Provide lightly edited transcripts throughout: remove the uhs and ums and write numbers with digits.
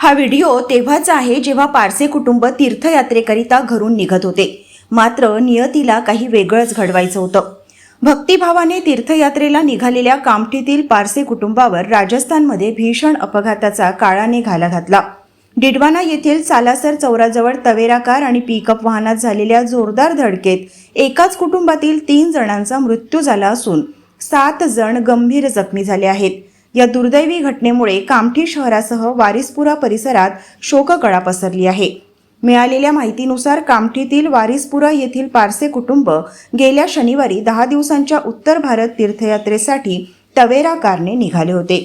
हा व्हिडिओ तेव्हाचा आहे जेव्हा पारसे कुटुंब तीर्थयात्रेकरिता घरून निघत होते. मात्र नियतीला काही वेगळंच घडवायचं होतं. भक्तिभावाने तीर्थयात्रेला निघालेल्या कामठीतील पारसे कुटुंबावर राजस्थानमध्ये भीषण अपघाताचा काळाने घाला घातला. डिडवाना येथील सालासर चौराजवळ तवेरा कार आणि पिकअप वाहनात झालेल्या जोरदार धडकेत एकाच कुटुंबातील 3 जणांचा मृत्यू झाला असून 7 जण गंभीर जखमी झाले आहेत. या दुर्दैवी घटनेमुळे कामठी शहरासह वारिसपुरा परिसरात शोककळा पसरली आहे. मिळालेल्या माहितीनुसार कामठीतील वारिसपुरा येथील पारसे कुटुंब गेल्या शनिवारी 10 दिवसांच्या उत्तर भारत तीर्थयात्रेसाठी तवेरा कारने निघाले होते.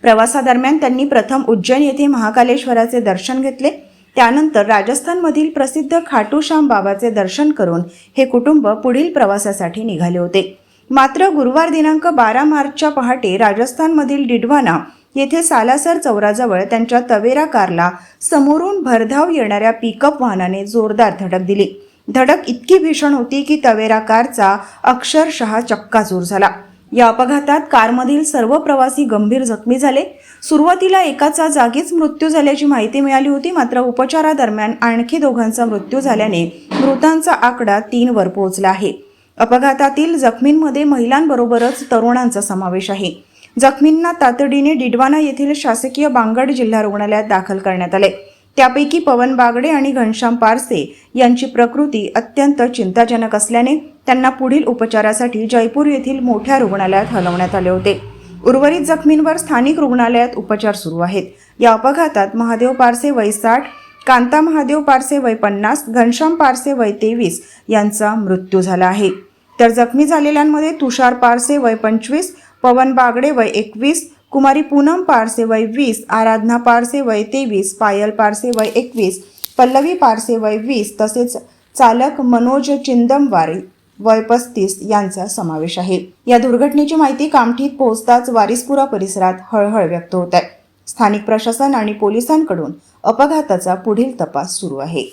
प्रवासादरम्यान त्यांनी प्रथम उज्जैन येथे महाकालेश्वराचे दर्शन घेतले. त्यानंतर राजस्थानमधील प्रसिद्ध खाटू श्याम बाबाचे दर्शन करून हे कुटुंब पुढील प्रवासासाठी निघाले होते. मात्र गुरुवार दिनांक 12 मार्चच्या पहाटे राजस्थानमधील डिडवाना येथे सालासर चौराजवळ त्यांच्या तवेरा कारला समोरून भरधाव येणाऱ्या पिकअप वाहनाने जोरदार धडक दिली. धडक इतकी भीषण होती की तवेरा कारचा अक्षरशः चक्काचूर झाला. या अपघातात कारमधील सर्व प्रवासी गंभीर जखमी झाले. सुरुवातीला एकाचा जागीच मृत्यू झाल्याची माहिती मिळाली होती. मात्र उपचारादरम्यान आणखी 2घांचा मृत्यू झाल्याने मृतांचा आकडा 3 वर पोहोचला आहे. अपघातातील जखमींमध्ये महिलांबरोबरच तरुणांचा समावेश आहे. जखमींना तातडीने डिडवाना येथील शासकीय बांगड जिल्हा रुग्णालयात दाखल करण्यात आले. त्यापैकी पवन बागडे आणि घनश्याम पारसे यांची प्रकृती अत्यंत चिंताजनक असल्याने त्यांना पुढील उपचारासाठी जयपूर येथील मोठ्या रुग्णालयात हलवण्यात आले होते. उर्वरित जखमींवर स्थानिक रुग्णालयात उपचार सुरू आहेत. या अपघातात महादेव पारसे वय 60, कांता महादेव पारसे वय 50, घनश्याम पारसे वय 23 यांचा मृत्यू झाला आहे. तर जखमी झालेल्यांमध्ये तुषार पारसे वय 25, पवन बागडे वय 21, कुमारी पूनम पारसे वय 20, आराधना पारसे वय 23, पायल पारसे वय 21, पल्लवी पारसे वय 20 तसेच चालक मनोज चिंदमवारी वय 35 यांचा समावेश आहे. या दुर्घटनेची माहिती कामठीत पोहोचताच वारिसपुरा परिसरात हळहळ व्यक्त होत आहे. स्थानिक प्रशासन आणि पोलिसांकडून अपघाताचा पुढील तपास सुरू आहे.